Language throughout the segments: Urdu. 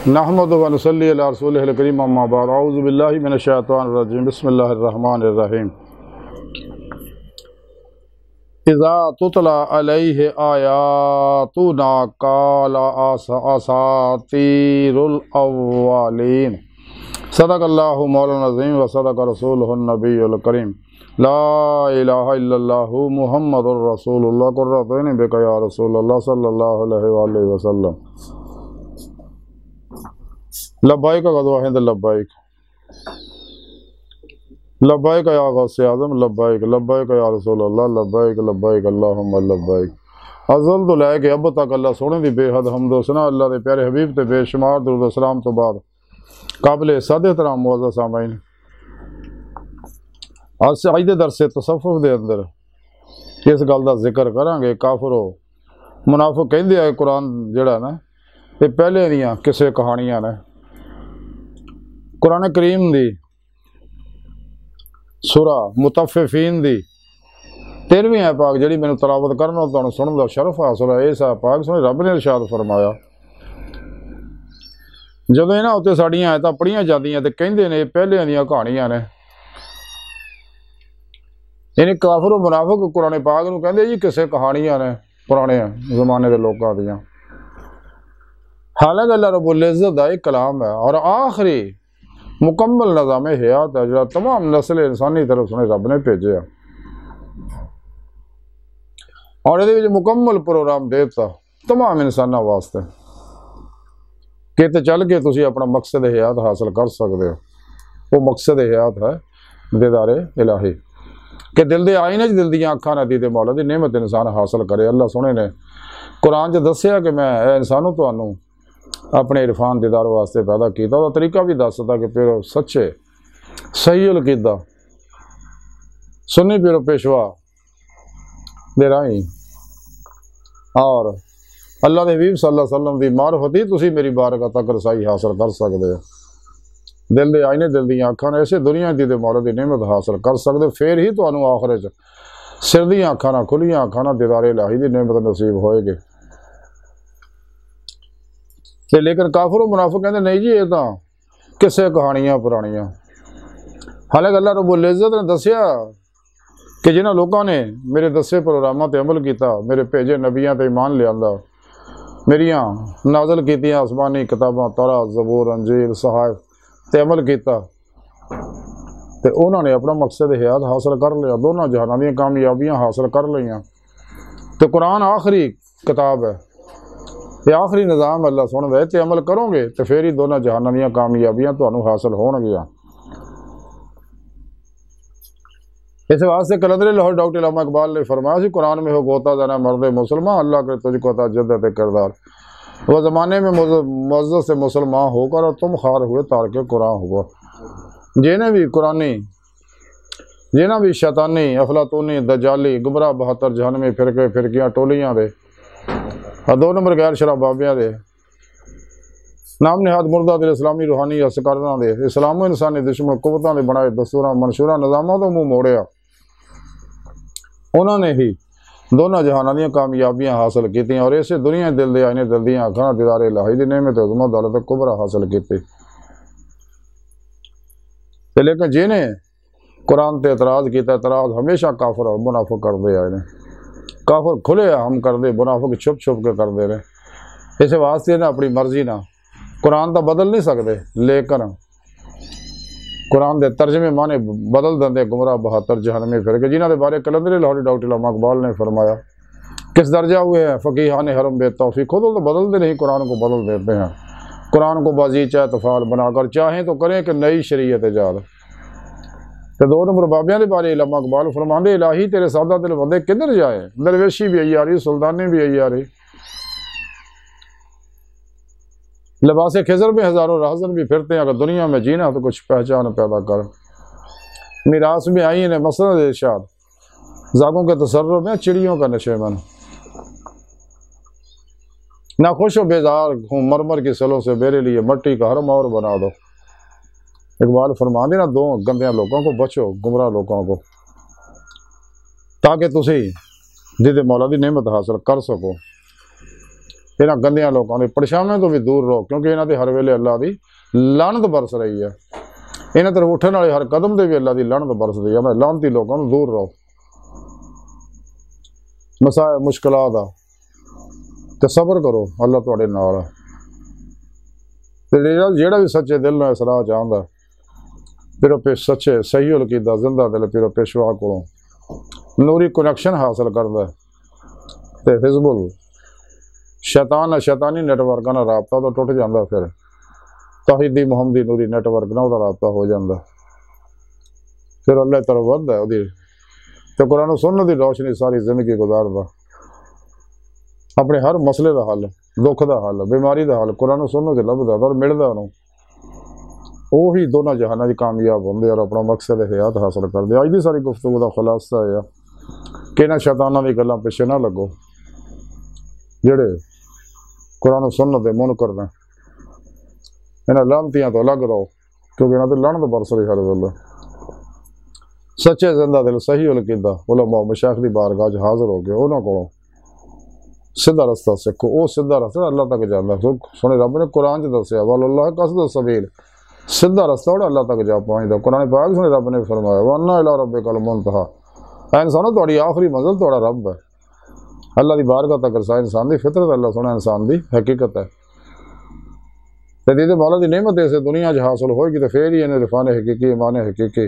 نحمدہ و نصلی علی رسولہ الکریم اما بعد اعوذ باللہ من الشیطان الرجیم بسم اللہ الرحمن الرحیم اذا تتلی علیہ آیاتنا قال اساطیر الاولین صدق اللہ مولانا العظیم و صدق رسولہ النبی الکریم لا الہ الا اللہ محمد الرسول اللہ قرۃ عین بک یا رسول اللہ صلی اللہ علیہ وآلہ وسلم لبائک غزوہ ہند لبائک لبائک یا غوث اعظم لبائک لبائک یا رسول اللہ لبائک لبائک اللہم لبائک ازل تو لے کے اب تک اللہ سونے دی بے حد حمد و ثنا اللہ دے پیارے حبیب تے بے شمار درود و سلام تو بعد قابل صد احترام معزز سامعین آج سے عید درس تصوف دے اندر اس گل دا ذکر کریں گے کافر و منافق کہندے آئے قرآن جڑا نا یہ پہلے دیاں کسے کہانیاں نے قرآن کریم دی سورہ مطففین دی 13ویں ہے پاک جڑی میں تلاوت کرنا تو سنن دا شرف حاصل ہے اس پاک سنے رب نے ارشاد فرمایا جدوں انہاں تے ساڈیاں آیتاں پڑھیاں جاندیاں تے کہندے نے پہلے دیاں کہانیاں نے یعنی کافر و منافق قرآن پاک نو کہندے جی کسے کہانیاں نے پرانے زمانے دے لوکاں دیاں حالانکہ اللہ رب العزت دا ایک کلام ہے اور آخری مکمل نظام حیات ہے جو تمام نسل انسانی طرف سنے رب نے بھیجیا اور یہ مکمل پروگرام دیتا تمام انسانوں واسطے کہ تے چل کے تسی اپنا مقصد حیات حاصل کر سکتے ہو وہ مقصد حیات ہے دیدار الہی کہ دل دے آئینے دل دیاں آنکھاں نہ دیتے مولا دی نعمت انسان حاصل کرے اللہ سونے نے قرآن جو دسیا کہ میں اے انسانوں تو انہوں اپنے عرفان دیدار واسطے پیدا کیتا وہ طریقہ بھی دستا کہ پھر سچے صحیح القیدہ سنی پیرو پیشوا دے رائی اور اللہ دے حبیب صلی اللہ علیہ وسلم دی معرفت ہی تسی میری بارگاہ تک رسائی حاصل کر سکتے ہو دل دے آئینے دل دی آنکھاں نے ایسے دنیا دی دے مولا دی نعمت حاصل کر سکتے پھر ہی تو انہوں آخر سر دی آنکھاں نہ کھلیاں آنکھاں نہ دیدار الہی دی نعمت نصیب ہوئے گے لیکن کافر و منافق کہتے نہیں جی یہ تو کسے کہانیاں پرانیاں حالانکہ اللہ رب العزت نے دسیا کہ جنہاں لوگوں نے میرے دسے پروگرامات تے عمل کیتا میرے بھیجے نبیاں تے ایمان لیاندا میریاں نازل کیتیاں آسمانی کتاباں تورات زبور انجیل صحائف تے عمل کیتا تے انہوں نے اپنا مقصد حیات حاصل کر لیا دونوں جہاناں دیاں کامیابیاں حاصل کر لیاں تے قرآن آخری کتاب ہے یہ آخری نظام اللہ سن دے تے عمل کرو گے تو پھر ہی دونوں جہاناں دیاں کامیابیاں تانوں حاصل ہون گیاں اس واسطے کلندر لاہور ڈاکٹر علامہ اقبال نے فرمایا سی قرآن میں ہو گوتا جانا مرد مسلمان اللہ کرے تجھ کو عطا جدت کردار وہ زمانے میں معزز سے مسلمان ہو کر اور تم خار ہوئے تارک قرآن ہوا جنہیں بھی قرآنی جنہیں بھی شیطانی افلاطونی دجالی گمراہ 72 جہنمی فرقے فرقیاں ٹولیاں دے اور 2 نمبر غیر شراب بابیاں دے نام نہاد مردہ دل اسلامی روحانی اسکارنا دے اسلام و انسانی دشمن قوتاں دے بنائے دستوراں منشوراں نظاموں تو منہ موڑیا انہوں نے ہی دونوں جہاناں دیاں کامیابیاں حاصل کیتیاں اور ایسے دنیا دل دے آئینے دل دیاں آنکھاں دیدار الہی دی نعمت عظمت دولت کبرا حاصل کیتی لیکن جنہیں قرآن تے اعتراض کیتا اعتراض ہمیشہ کافر اور منافق کر دے آئے کافر کھلے ہم کر دے منافق چھپ چھپ کے کر دے رہے اس واسطے نہ اپنی مرضی نہ قرآن تو بدل نہیں سکتے لیکن قرآن دے ترجمے معنی بدل دیں گمراہ 72 جہنمی فرقے جنہاں دے بارے کلندر لاہوری ڈاکٹر علامہ اقبال نے فرمایا کس درجہ ہوئے ہیں فقیہان حرم بے توفیق خود تو بدلتے نہیں قرآن کو بدل دیتے ہیں قرآن کو بازیچہ تفعال بنا کر چاہیں تو کریں کہ نئی شریعت ایجاد تو 2 نمبر بابیاں دے بارے علامہ اقبال فرماندے الہی تیرے سادہ دل بندے کدھر جائے درویشی بھی عیاری سلطانی بھی عیاری لباس خضر میں ہزاروں راہزن بھی پھرتے ہیں اگر دنیا میں جینا تو کچھ پہچان پیدا کر میراث میں آئی ہیں مسند ارشاد زاگوں کے تصرف میں چڑیوں کا نشے من نہ خوش و بیزار ہوں مرمر کی سلوں سے میرے لیے مٹی کا حرم اور بنا دو اقبال فرماندے نا 2 گندیاں لوگوں کو بچو گمراہ لوگوں کو تاکہ تسی دیدے مولا دی نعمت حاصل کر سکو ਇਹਨਾਂ ਗੰਦਿਆਂ ਲੋਕਾਂ ਦੇ ਪਰਛਾਵੇਂ ਤੋਂ ਵੀ ਦੂਰ ਰਹੋ, ਕਿਉਂਕਿ ਇਹਨਾਂ ਤੇ ਹਰ ਵੇਲੇ ਅੱਲਾ ਦੀ ਲਾਨਤ ਬਰਸ ਰਹੀ ਹੈ। ਇਹਨਾਂ ਤਰਫ ਉੱਠਣ ਵਾਲੇ ਹਰ ਕਦਮ ਤੇ ਵੀ ਅੱਲਾ ਦੀ ਲਾਨਤ ਬਰਸਦੀ ਹੈ। ਮੈਂ ਲਾਨਤੀ ਲੋਕਾਂ ਤੋਂ ਦੂਰ ਰਹੋ। ਮਸਾਇਬ ਮੁਸ਼ਕਲਾਂ ਦਾ ਤੇ ਸਬਰ ਕਰੋ, ਅੱਲਾ ਤੁਹਾਡੇ ਨਾਲ ਹੈ। ਤੇ ਜਿਹੜਾ ਵੀ ਸੱਚੇ ਦਿਲ ਨਾਲ ਇਸ ਰਾਹ ਚਾਹੁੰਦਾ, ਫਿਰ ਉਹ ਸੱਚੇ ਸਹੀ ਅਕੀਦਾ ਜ਼ਿੰਦਾ ਦਿਲ ਫਿਰ ਪੇਸ਼ਵਾ ਕੋਲੋਂ ਨੂਰੀ ਕਨੈਕਸ਼ਨ ਹਾਸਲ ਕਰਦਾ। ਤੇ ਹਿਜ਼ਬੁਲ ਸ਼ੈਤਾਨ ਸ਼ੈਤਾਨੀ ਨੈਟਵਰਕਾਂ ਨਾਲ ਰਾਬਤਾ ਤਾਂ ਟੁੱਟ ਜਾਂਦਾ, ਫਿਰ ਤੌਹੀਦੀ ਮੁਹੰਮਦੀ ਨੂਰੀ ਨੈਟਵਰਕ ਨਾਲ ਉਹਦਾ ਰਾਬਤਾ ਹੋ ਜਾਂਦਾ, ਫਿਰ ਅੱਲਾ ਤਰਫ ਵੱਧਦਾ ਉਹਦੀ ਤੇ ਕੁਰਾਨ ਸੁਨਨਤ ਦੀ ਰੋਸ਼ਨੀ ਸਾਰੀ ਜ਼ਿੰਦਗੀ ਗੁਜ਼ਾਰਦਾ। ਆਪਣੇ ਹਰ ਮਸਲੇ ਦਾ ਹੱਲ, ਦੁੱਖ ਦਾ ਹੱਲ, ਬਿਮਾਰੀ ਦਾ ਹੱਲ ਕੁਰਾਨ ਸੁਨਨਤ 'ਚ ਲੱਭਦਾ ਔਰ ਮਿਲਦਾ ਉਹਨੂੰ। ਉਹੀ ਦੋਨਾਂ ਜਹਾਨਾਂ 'ਚ ਕਾਮਯਾਬ ਹੁੰਦੇ ਔਰ ਆਪਣਾ ਮਕਸਦ ਹਯਾਤ ਹਾਸਲ ਕਰਦੇ। ਅੱਜ ਦੀ ਸਾਰੀ ਗੁਫ਼ਤਗੂ ਦਾ ਖੁਲਾਸਾ ਇਹ ਆ ਕਿ ਇਹਨਾਂ ਸ਼ੈਤਾਨਾਂ ਦੀ ਗੱਲਾਂ ਪਿੱਛੇ ਨਾ ਲੱਗੋ, ਜਿਹੜੇ ਕੁਰਾਨ ਸੁਨਨਤ ਦੇ ਮੁਨਕਰ ਨੇ। ਇਹਨਾਂ ਲਾਹਨਤੀਆਂ ਤੋਂ ਅਲੱਗ ਰਹੋ, ਕਿਉਂਕਿ ਇਹਨਾਂ ਤੇ ਲਾਹਨਤ ਬਰਸ ਰਹੀ ਹਰ ਵੇਲੇ। ਸੱਚੇ ਜ਼ਿੰਦਾ ਦਿਲ ਸਹੀ ਅਕੀਦਾ ਉਲਮਾ ਮਸ਼ਾਇਖ ਦੀ ਬਾਰਗਾਹ 'ਚ ਹਾਜ਼ਰ ਹੋ ਗਏ, ਉਹਨਾਂ ਕੋਲੋਂ ਸਿੱਧਾ ਰਸਤਾ ਸਿੱਖੋ। ਉਹ ਸਿੱਧਾ ਰਸਤਾ ਅੱਲਾ ਤੱਕ ਜਾਂਦਾ। ਸੁਣੇ ਰੱਬ ਨੇ ਕੁਰਾਨ 'ਚ ਦੱਸਿਆ ਵੱਲਲਾਹ ਕਸਦ ਸਬੀਲ, ਸਿੱਧਾ ਰਸਤਾ ਉਹਦਾ ਅੱਲਾ ਤੱਕ ਜਾ ਪਹੁੰਚਦਾ। ਕੁਰਾਨ ਪਾਕ ਸੁਣੇ ਰੱਬ ਨੇ ਫਰਮਾਇਆ ਵੰਨਾ ਇਲਾ ਰੱਬਿਕਲ ਮੁਨਤਹਾ, ਐ ਇਨਸਾਨੋ ਤੁਹਾਡੀ ਆਖਰੀ ਮੰਜ਼ਿਲ ਤੁਹਾਡਾ ਰੱਬ ਹੈ। ਅੱਲਾ ਦੀ ਬਾਰਗਾਹ ਤੱਕ ਰਸਾ ਇਨਸਾਨ ਦੀ ਫਿਤਰਤ, ਅੱਲਾ ਸੋਹਣਾ ਇਨਸਾਨ ਦੀ ਹਕੀਕਤ ਹੈ। ਤੇ ਜਿਹਦੇ ਮੌਲਾ ਦੀ ਨਿਅਮਤ ਇਸੇ ਦੁਨੀਆ 'ਚ ਹਾਸਲ ਹੋਏਗੀ ਤੇ ਫਿਰ ਹੀ ਇਹਨੇ ਇਰਫਾਨ ਹਕੀਕੀ ਇਮਾਨ ਹਕੀਕੀ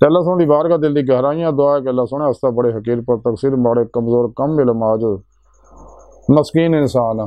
ਤੇ ਅੱਲਾ ਸੋਹਣੀ ਦੀ ਬਾਰਗਾਹ ਦਿਲ ਦੀ ਗਹਿਰਾਈਆਂ ਦੁਆ ਹੈ ਕਿ ਅੱਲਾ ਸੋਹਣਾ ਹਸਤਾ ਬੜੇ ਹਕੀਰ ਪਰ ਤਕਸੀਰ ਮਾੜੇ ਕਮਜ਼ੋਰ ਕਮ ਇਲਮ ਆਜੋ ਮਸਕੀਨ ਇਨਸਾਨ